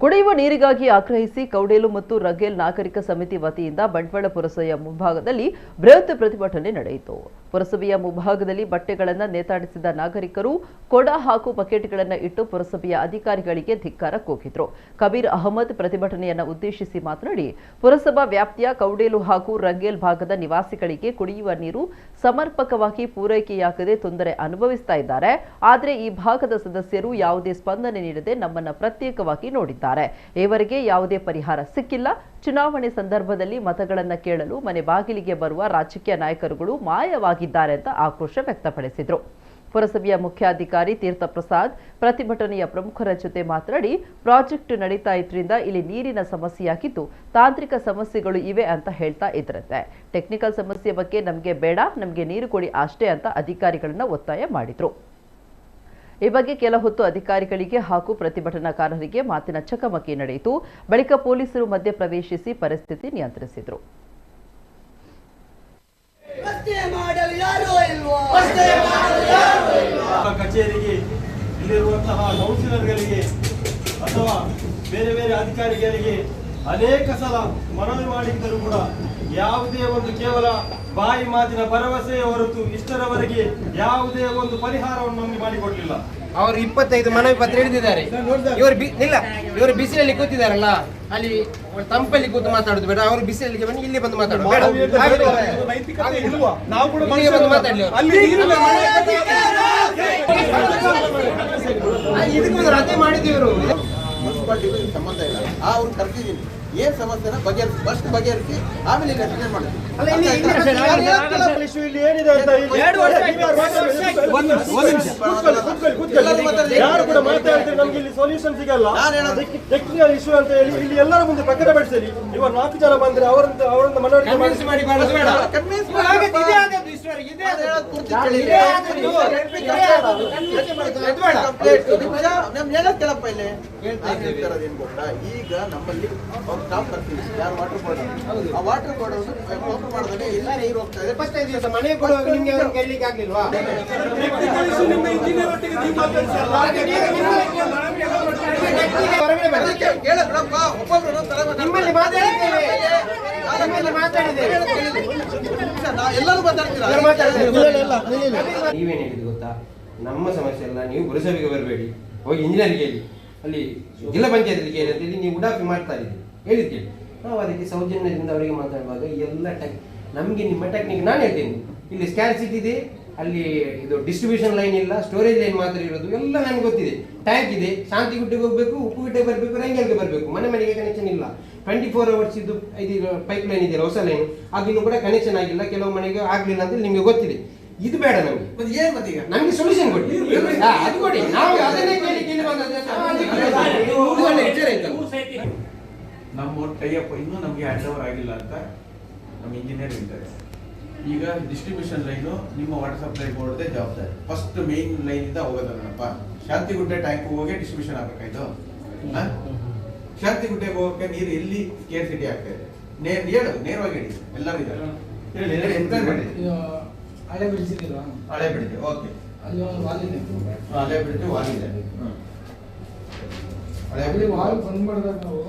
ಕುಡಿಯುವ ನೀರಿಗಾಗಿ ಆಗ್ರಹಿಸಿ ಕೌಡೇಲು ಮತ್ತು ರಗೇಲ್ ನಾಗರಿಕ ಸಮಿತಿ ವತಿಯಿಂದ ಬಂಟ್ವಾಳ ಪುರಸಭೆಯ ಮುಂಭಾಗದಲ್ಲಿ ಬೃಹತ್ ಪ್ರತಿಭಟನೆ ನಡೆಯಿತು. ಪುರಸಭೆಯ ಮುಂಭಾಗದಲ್ಲಿ ಬಟ್ಟೆಗಳನ್ನು ನೇತಾಡಿಸಿದ ನಾಗರಿಕರು ಕೊಡ ಹಾಗೂ ಬಕೆಟ್ಗಳನ್ನು ಇಟ್ಟು ಪುರಸಭೆಯ ಅಧಿಕಾರಿಗಳಿಗೆ ಧಿಕ್ಕಾರ ಕೂಗಿದ್ರು. ಕಬೀರ್ ಅಹಮದ್ ಪ್ರತಿಭಟನೆಯನ್ನು ಉದ್ದೇಶಿಸಿ ಮಾತನಾಡಿ, ಪುರಸಭಾ ವ್ಯಾಪ್ತಿಯ ಕೌಡೇಲು ಹಾಗೂ ರಗೇಲ್ ಭಾಗದ ನಿವಾಸಿಗಳಿಗೆ ಕುಡಿಯುವ ನೀರು ಸಮರ್ಪಕವಾಗಿ ಪೂರೈಕೆಯಾಗದೆ ತೊಂದರೆ ಅನುಭವಿಸ್ತಾ ಇದ್ದಾರೆ. ಆದರೆ ಈ ಭಾಗದ ಸದಸ್ಯರು ಯಾವುದೇ ಸ್ಪಂದನೆ ನೀಡದೆ ನಮ್ಮನ್ನು ಪ್ರತ್ಯೇಕವಾಗಿ ನೋಡಿದ್ದಾರೆ. ಈವರೆಗೆ ಯಾವುದೇ ಪರಿಹಾರ ಸಿಕ್ಕಿಲ್ಲ. ಚುನಾವಣೆ ಸಂದರ್ಭದಲ್ಲಿ ಮತಗಳನ್ನು ಕೇಳಲು ಮನೆ ಬಾಗಿಲಿಗೆ ಬರುವ ರಾಜಕೀಯ ನಾಯಕರುಗಳು ಮಾಯವಾಗಿದ್ದಾರೆ ಅಂತ ಆಕ್ರೋಶ ವ್ಯಕ್ತಪಡಿಸಿದರು. ಪುರಸಭೆಯ ಮುಖ್ಯಾಧಿಕಾರಿ ತೀರ್ಥ ಪ್ರಸಾದ್ ಪ್ರತಿಭಟನೆಯ ಪ್ರಮುಖರ ಜೊತೆ ಮಾತನಾಡಿ, ಪ್ರಾಜೆಕ್ಟ್ ನಡೀತಾ ಇದ್ರಿಂದ ಇಲ್ಲಿ ನೀರಿನ ಸಮಸ್ಯೆಯಾಗಿದ್ದು ತಾಂತ್ರಿಕ ಸಮಸ್ಯೆಗಳು ಇವೆ ಅಂತ ಹೇಳ್ತಾ ಇದ್ರಂತೆ. ಟೆಕ್ನಿಕಲ್ ಸಮಸ್ಯೆ ಬಗ್ಗೆ ನಮಗೆ ಬೇಡ, ನಮಗೆ ನೀರು ಕೊಡಿ ಅಷ್ಟೇ ಅಂತ ಅಧಿಕಾರಿಗಳನ್ನ ಒತ್ತಾಯ ಮಾಡಿದ್ರು. ಈ ಬಗ್ಗೆ ಕೆಲ ಹೊತ್ತು ಅಧಿಕಾರಿಗಳಿಗೆ ಹಾಗೂ ಪ್ರತಿಭಟನಾಕಾರರಿಗೆ ಮಾತಿನ ಚಕಮಕಿ ನಡೆಯಿತು. ಬಳಿಕ ಪೊಲೀಸರು ಮಧ್ಯ ಪ್ರವೇಶಿಸಿ ಪರಿಸ್ಥಿತಿ ನಿಯಂತ್ರಿಸಿದರು. ಕಚೇರಿಗೆ ಇಲ್ಲಿರುವಂತಹ ಕೌನ್ಸಿಲರ್ಗಳಿಗೆ ಅಥವಾ ಬೇರೆ ಬೇರೆ ಅಧಿಕಾರಿಗಳಿಗೆ ಅನೇಕ ಸಲ ಮನವಿ ಮಾಡಿದ್ದರೂ ಕೂಡ ಯಾವುದೇ ಒಂದು ಕೇವಲ ಬಾಯಿ ಮಾತಿನ ಭರವಸೆ ಹೊರತು ಇಷ್ಟರವರೆಗೆ ಯಾವುದೇ ಒಂದು ಪರಿಹಾರವನ್ನು ನಮಗೆ ಮಾಡಿಕೊಡ್ಲಿಲ್ಲ. ಅವರು 25 ಮನವಿ ಪತ್ರ ಹಿಡಿದಿದ್ದಾರೆ. ಇವರು ಬಿಸಿಲಲ್ಲಿ ಕೂತಿದಾರಲ್ಲ, ಅಲ್ಲಿ ತಂಪಲ್ಲಿ ಕೂತು ಮಾತಾಡುದು ಬೇಡ, ಅವರು ಬಿಸಿಲಲ್ಲಿ ಬನ್ನಿ ಇಲ್ಲಿ ಬಂದು ಮಾತಾಡುದು ಬೇಡ. ಇದಕ್ಕೊಂದು ರಜೆ ಮಾಡಿದ್ದೀವರು. ಮುನ್ಸಿಪಾಲಿಟಿ ಸಂಬಂಧ ಇಲ್ಲ, ಅವ್ರು ಕರ್ತಿದ್ದೀನಿ. ಏನ್ ಸಮಸ್ಯೆನ ಬಗೆಹರಿಸಿ, ಫಸ್ಟ್ ಬಗೆಹರಿಸಿ ಆಮೇಲೆ ರಚನೆ ಮಾಡೋದು. ಯಾರು ಕೂಡ ಮಾತಾಡಿದ್ರೆ ನಮ್ಗೆ ಇಲ್ಲಿ ಸೊಲ್ಯೂಷನ್ ಸಿಗಲ್ಲ. ಟೆಕ್ನಿಕಲ್ ಇಶ್ಯೂ ಅಂತ ಹೇಳಿ ಇಲ್ಲಿ ಎಲ್ಲರ ಮುಂದೆ ಪ್ರಕಟ ಪಡಿಸಲಿ. ಇವರು 4 ಜನ ಬಂದ್ರೆ ಅವರನ್ನ ಮನವರಿಕೆ ಮಾಡಿ ಕೇಳಪ್ಪ ಇಲ್ಲಿ ಏನ್ ಗೊತ್ತಾ, ಈಗ ನಮ್ಮಲ್ಲಿ ಸ್ಟಾಪ್ ಬರ್ತೀವಿ. ಯಾರು ವಾಟರ್ ಬೋರ್ಡ್, ಆ ವಾಟರ್ ಬೋರ್ಡ್ ಓಪನ್ ಮಾಡಿದ್ರೆ ಎಲ್ಲ ನೀರು ಹೋಗ್ತಾ ಇದೆ. 25 ದಿವಸ ಮನೆ ಕೊಡುವಾಗ ನಿಮ್ಗೆ ಅವ್ರು ಕೇಳಲಿಕ್ಕೆ ಆಗ್ಲಿಲ್ವಾ? ನಿಮ್ಮಲ್ಲಿ ಮಾತಾಡಿದ್ದೇವೆ, ಎಲ್ಲರೂ ಮಾತಾಡ್ತೀರಾ? ನೀವೇನು ಹೇಳಿದ್ದು ಗೊತ್ತಾ, ನಮ್ಮ ಸಮಸ್ಯೆ ಎಲ್ಲ ನೀವು ಪುರಸಭೆಗೆ ಬರಬೇಡಿ, ಹೋಗಿ ಇಂಜಿನಿಯರ್ಗೆ ಹೇಳಿ, ಅಲ್ಲಿ ಜಿಲ್ಲಾ ಪಂಚಾಯತ್ ಕೇಳಿ ಅಂತೇಳಿ ನೀವು ಉಡಾಫಿ ಮಾಡ್ತಾ ಇದ್ದೀರಿ ಹೇಳಿದ್ದೇವೆ. ನಾವು ಅದಕ್ಕೆ ಸೌಜನ್ಯದಿಂದ ಅವರಿಗೆ ಮಾತಾಡುವಾಗ ಎಲ್ಲ ನಮಗೆ ನಿಮ್ಮ ಟೆಕ್ನಿಕ್ ನಾನು ಹೇಳ್ತೀನಿ. ಇಲ್ಲಿ ಸ್ಕ್ಯಾನ್ ಸಿಟಿ ಇದೆ, ಅಲ್ಲಿ ಇದು ಡಿಸ್ಟ್ರಿಬ್ಯೂಷನ್ ಲೈನ್ ಇಲ್ಲ, ಸ್ಟೋರೇಜ್ ಲೈನ್ ಮಾತ್ರ ಇರೋದು, ಎಲ್ಲ ನನಗೆ ಗೊತ್ತಿದೆ. ಟ್ಯಾಂಕ್ ಇದೆ, ಶಾಂತಿಗುಡ್ಡೆಗೆ ಹೋಗಬೇಕು, ಉಪ್ಪುಗುಡ್ಡೆಗೆ ಬರಬೇಕು, ರಂಗಲ್ಗೆ ಬರಬೇಕು, ಮನೆಗೆ ಕನೆಕ್ಷನ್ ಇಲ್ಲ. 24 hours ಇದು ಪೈಪ್ ಲೈನ್ ಇದೆಯಲ್ಲ ಹೊಸ ಲೈನ್, ಆಗಿನ್ನೂ ಕೂಡ ಕನೆಕ್ಷನ್ ಆಗಿಲ್ಲ, ಕೆಲವು ಮನೆಗೆ ಆಗಲಿಲ್ಲ ಅಂತ ನಿಮಗೆ ಗೊತ್ತಿದೆ. ಇದು ಬೇಡ ನಮಗೆ, ನಮಗೆ ಸೊಲ್ಯೂಷನ್ ಕೊಡಿ, ಅದು ಕೊಡಿ. ನಾವು ಅದನ್ನೇ ಕೇಳಿ ನಮ್ಮ ಟೈಅಪ್ ಇನ್ನೂ ನಮಗೆ ಹ್ಯಾಂಡ್ ಓವರ್ ಆಗಿಲ್ಲ ಅಂತ ನಮ್ಮ ಇಂಜಿನಿಯರ್ ಇದ್ದಾರೆ. ಈಗ ಡಿಸ್ಟ್ರಿಬ್ಯೂಷನ್ ಲೈನು ನಿಮ್ಮ ವಾಟರ್ ಸಪ್ಲೈ ಬೋರ್ಡ್ದೇ ಜವಾಬ್ದಾರಿ. ಫಸ್ಟ್ ಮೇನ್ ಲೈನ್ ಇಂದ ಹೋಗೋದಲ್ಲಪ್ಪ, ಶಾಂತಿಗುಡ್ಡೆ ಟ್ಯಾಂಕ್ ಹೋಗಿ ಡಿಸ್ಟ್ರಿಬ್ಯೂಷನ್ ಆಗಬೇಕಾಯ್ತು. ಶಾಂತಿಗುಡ್ಡೆಗೆ ಹೋಗಕ್ಕೆ ನೀರು ಎಲ್ಲಿ ಸ್ಕೇರ್ ಸಿಟಿ ಆಗ್ತಾ ಇದೆ, ನೇರವಾಗಿ ಹೇಳಿ. ಎಲ್ಲರೂ ಇದ್ದಾರೆ, ಹಳೆ ಬಿಡಿಸಿದಿಲ್ವಾ? ಹಳೆ ಬಿಡಿದೆ, ಓಕೆ. ಅಲ್ಲಿ ವಾಲಿದೆ, ಹಳೆ ಬಿಡಿದೆ, ವಾಲಿದೆ. ಹಳೆ ವಾಲ್ ಬಂದ್ ಮಾಡಿದಾಗ ನಾವು